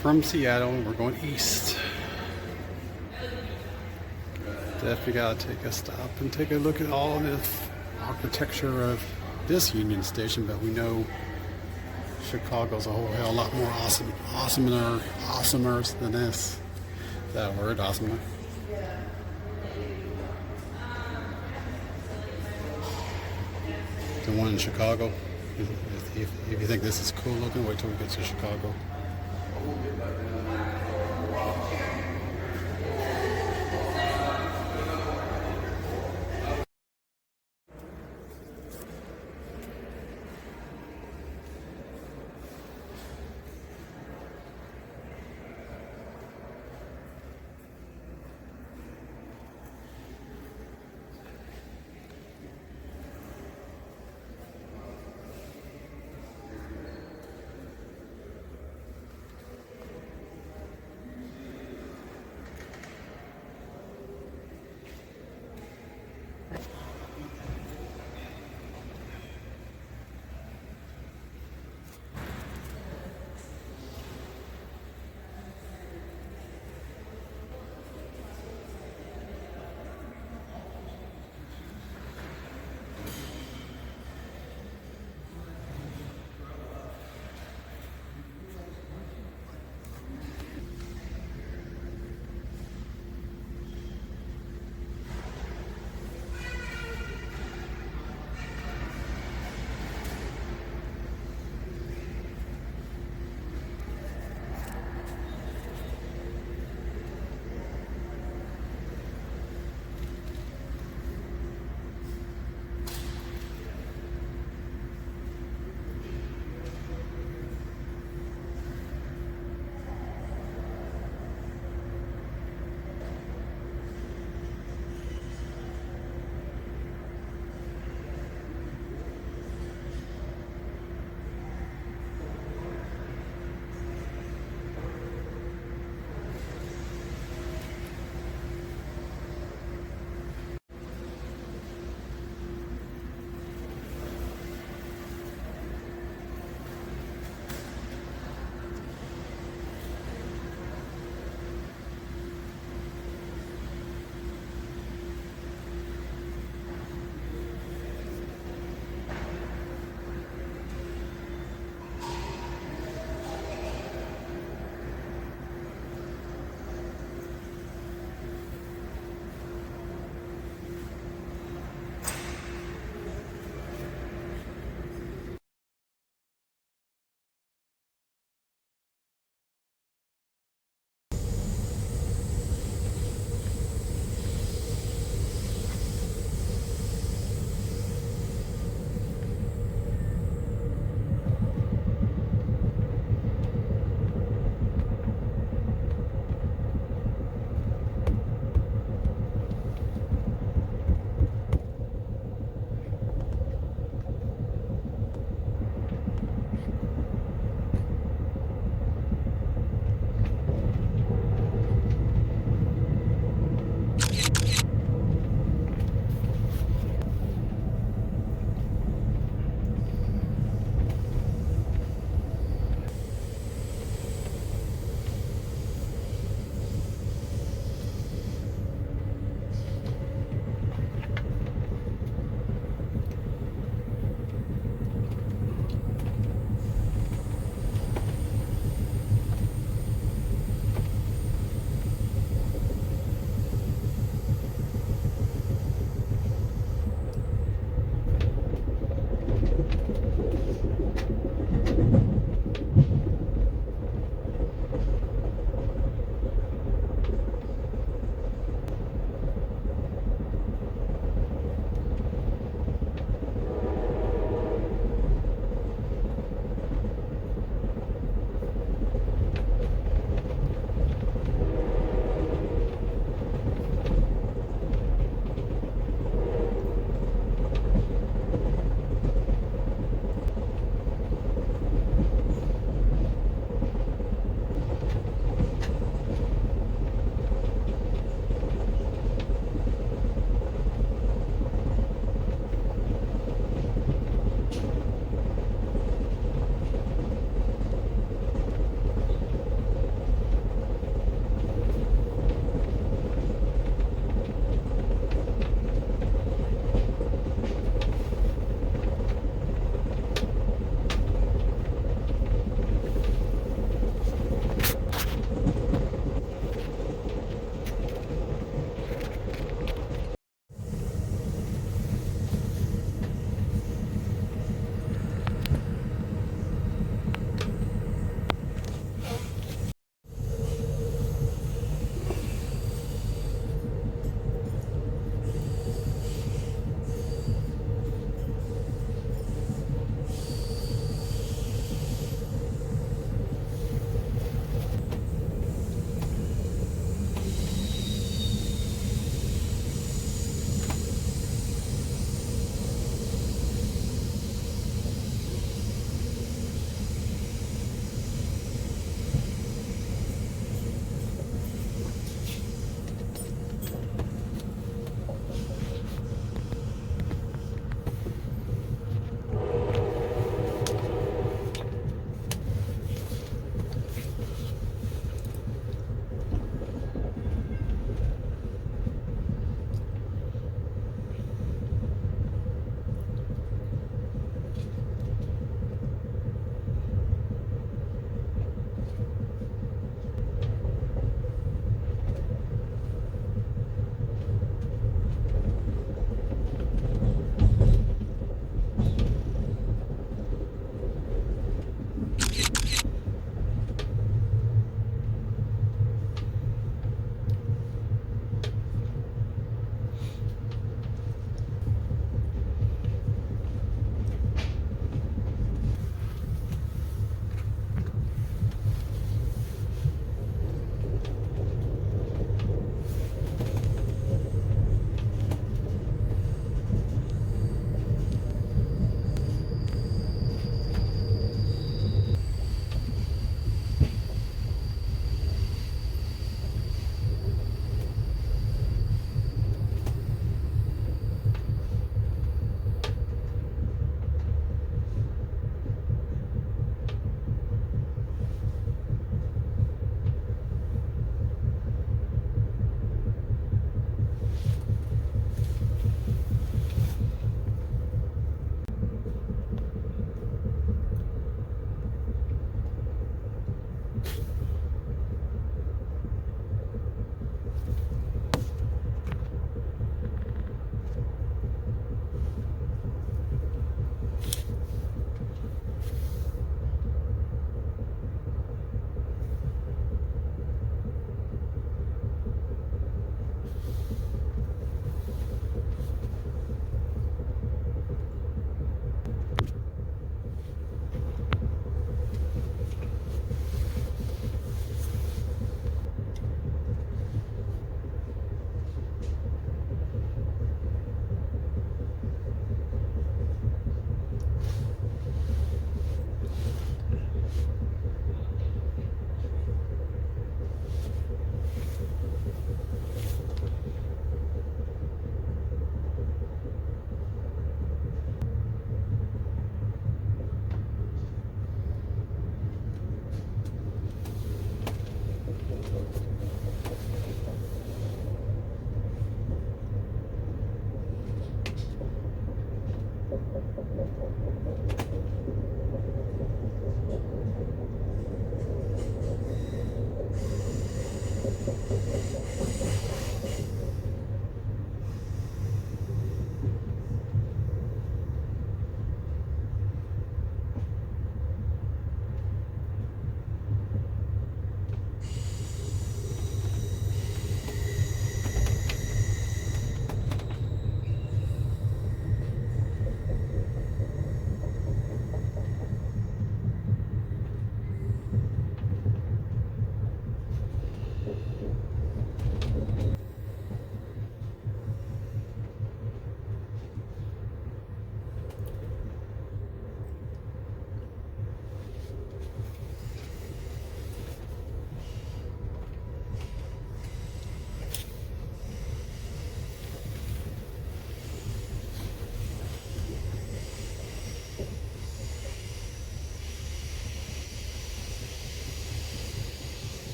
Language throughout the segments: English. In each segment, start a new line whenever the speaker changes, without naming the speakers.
from Seattle. We're going east. Definitely gotta take a stop and take a look at all the architecture of this Union Station, but we know Chicago's a whole hell lot more awesomer than this. Is that a word, awesomer? The one in Chicago. If you think this is cool looking, wait till we get to Chicago.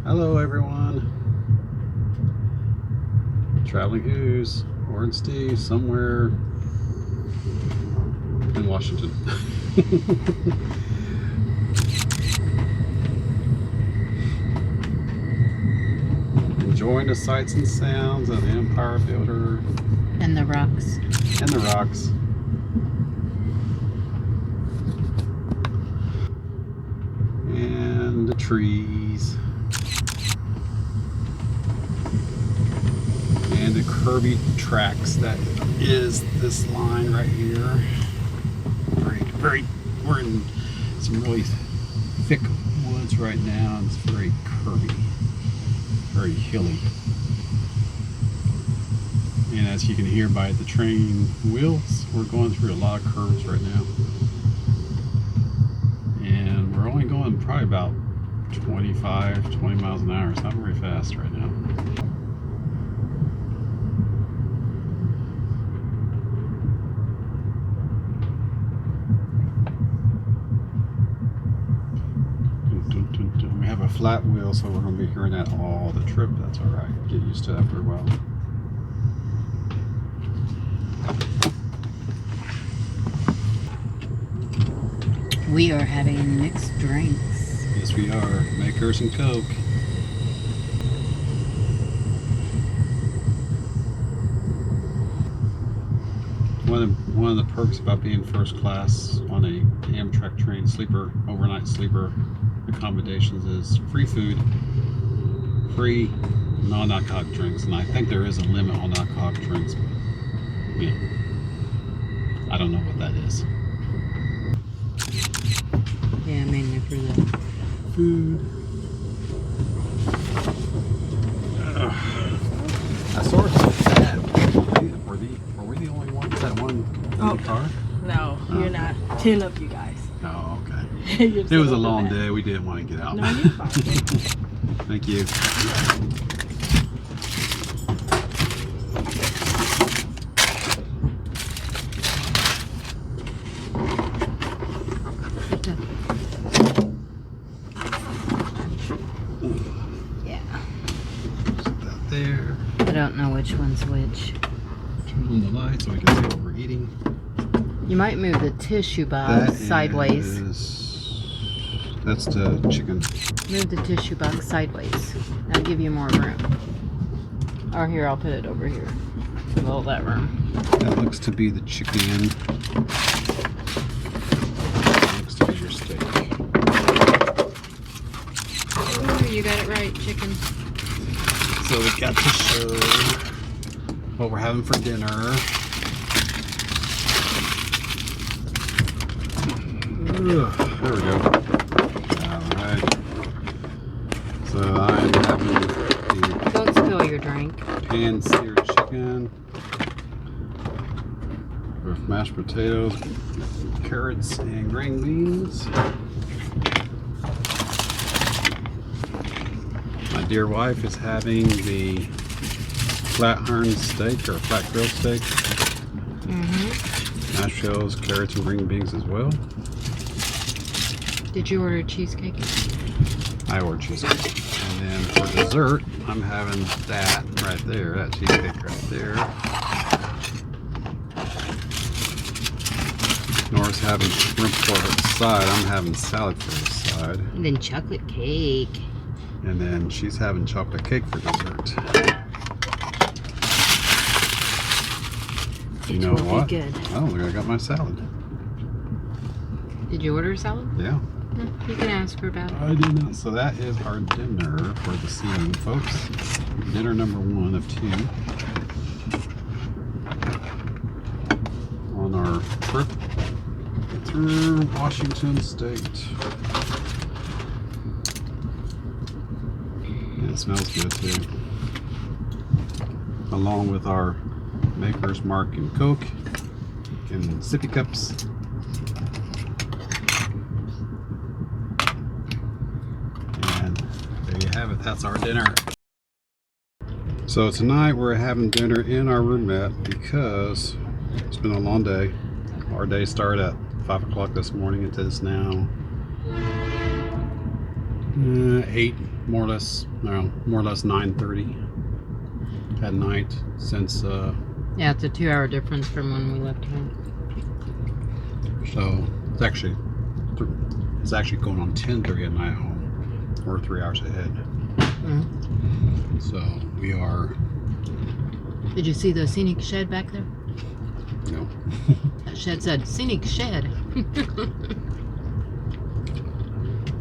Hello everyone. Traveling Who's, Orange Steve, somewhere in Washington. Enjoying the sights and sounds of the Empire Builder.
And the rocks.
And the rocks. And the trees. And the curvy tracks that is this line right here. We're in some really thick woods right now, and it's very curvy, very hilly. And as you can hear by the train wheels, we're going through a lot of curves right now. And we're only going probably about 20 miles an hour. It's not very fast right now. We have a flat wheel, so we're going to be hearing that all the trip. That's all right. Get used to it after a while.
We are having mixed drinks.
Yes, we are. Makers and Coke. One of the perks about being first class on a Amtrak train sleeper, overnight sleeper accommodations is free food, free non-alcoholic drinks, and I think there is a limit on alcoholic drinks. Yeah, I don't know what that is.
Yeah, mainly for the
food. I saw it so sad. Were we the only ones that won in the car?
No, you're not. 10 of you guys.
Oh, okay. It was a long day. We didn't want to get out.
No, you're fine.
Thank you.
yeah.
Set that there.
I don't know which one's which.
Turn on the light so we can see what we're eating.
You might move the tissue box sideways.
That's the chicken.
Move the tissue box sideways. That'll give you more room. Or here, I'll put it over here. With all that room.
That looks to be the chicken. That looks to be your steak.
Ooh, you got it right, chicken.
So we got to show what we're having for dinner. There we go. Alright. So I'm having the
Don't spill your drink.
pan-seared chicken with mashed potatoes, carrots, and green beans. My dear wife is having the flat iron steak or flat grill steak. Mashed potatoes, carrots, and green beans as well.
Did you order cheesecake?
I ordered cheesecake. And then for dessert, I'm having that right there, that cheesecake right there. Nora's having shrimp for her side. I'm having salad for her side.
And then chocolate cake.
And then she's having chocolate cake for dessert. You know what?
Good.
I don't think I got my salad.
Did you order a salad?
Yeah.
You can ask her about it.
I did not. So that is our dinner for this evening, folks. Dinner number 1 of 2 on our trip through Washington State. Yeah, it smells good too. Along with our Maker's Mark and Coke and sippy cups. Have it. That's our dinner. So tonight we're having dinner in our roomette because it's been a long day. Our day started at 5 o'clock this morning. It is now 8 more or less 9:30 at night since
Yeah, it's a 2-hour difference from when we left home.
so it's actually going on 10:30 at night home. We're 3 hours ahead. So we are.
Did you see the scenic shed back there?
No.
That shed said scenic shed.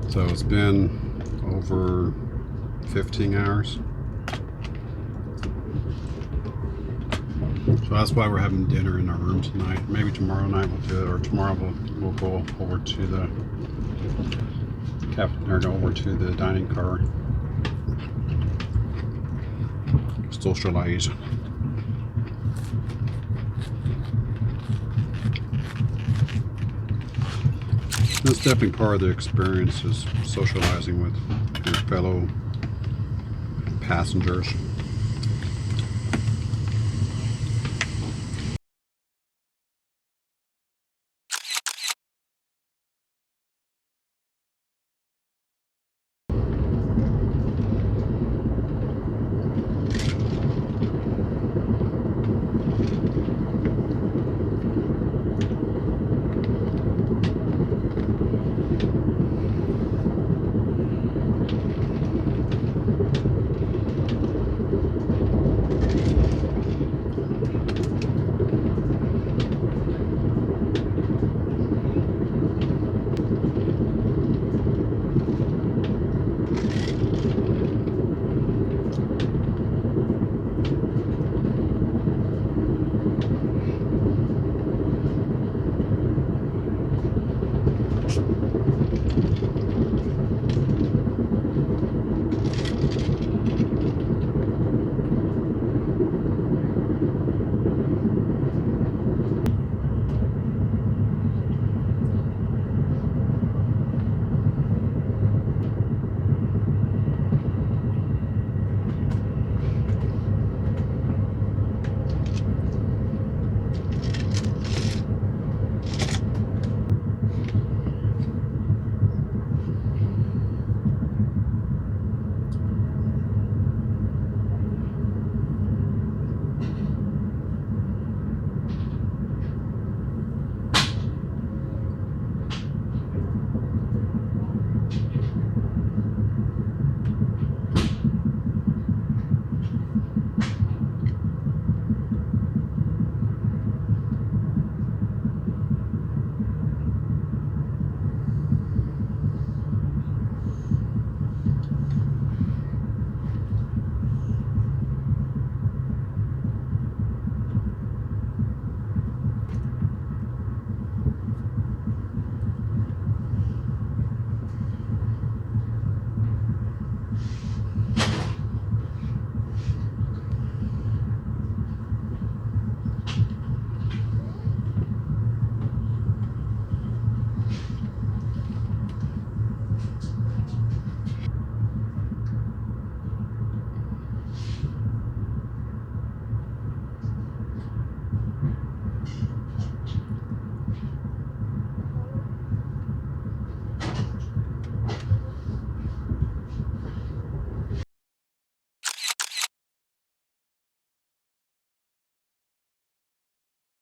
So it's been over 15 hours. So that's why we're having dinner in our room tonight. Maybe tomorrow night we'll do it, or tomorrow we'll go over to the over to the dining car. Socialize. That's definitely part of the experience, is socializing with your fellow passengers.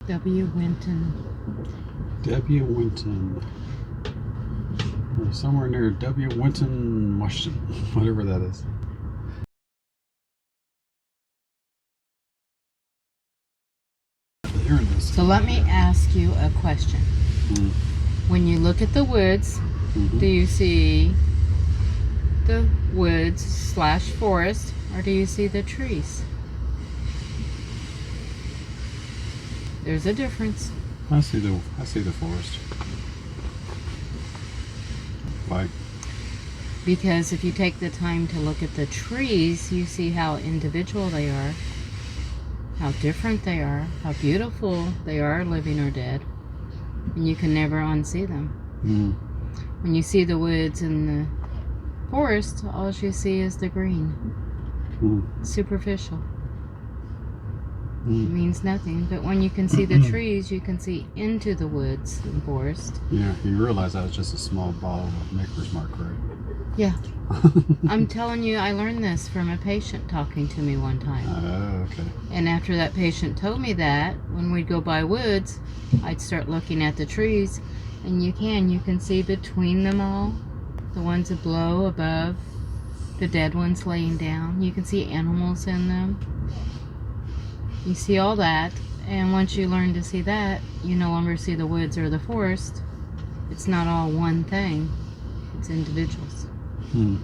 W. Winton.
W. Winton. We're somewhere near W. Winton, Washington, whatever that is.
So let me ask you a question. When you look at the woods, do you see the woods / forest, or do you see the trees? There's a difference.
I see the forest. Why?
Because if you take the time to look at the trees, you see how individual they are, how different they are, how beautiful they are, living or dead, and you can never unsee them. When you see the woods and the forest, all you see is the green. Superficial. It means nothing. But when you can see the trees, you can see into the woods and forest.
Yeah, you realize that was just a small bottle of Maker's Mark, right?
Yeah. I'm telling you, I learned this from a patient talking to me one time.
Oh, okay.
And after that patient told me that, when we'd go by woods, I'd start looking at the trees, and you can see between them all, the ones that blow above, the dead ones laying down. You can see animals in them. You see all that, and once you learn to see that, you no longer see the woods or the forest. It's not all one thing. It's individuals.
Hmm.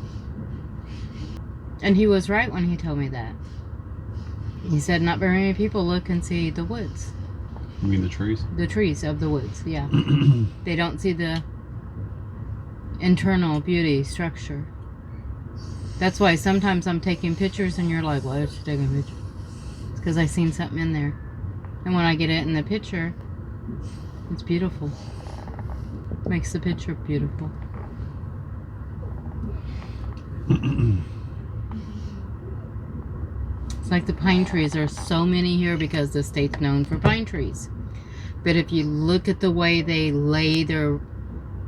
And he was right when he told me that. He said not very many people look and see the woods.
You mean the trees?
The trees of the woods, yeah. They don't see the internal beauty, structure. That's why sometimes I'm taking pictures and you're like, why are you taking a picture? It's because I seen something in there. And when I get it in the picture, it's beautiful. Makes the picture beautiful. It's like the pine trees. There's so many here because the state's known for pine trees. But if you look at the way they lay their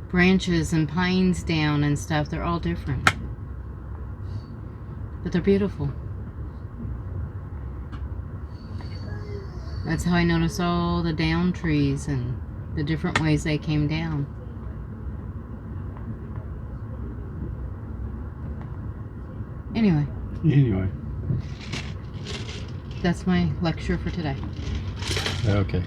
branches and pines down and stuff, they're all different. But they're beautiful. That's how I notice all the down trees and the different ways they came down. Anyway,
Anyway.
that's my lecture for today.
Okay.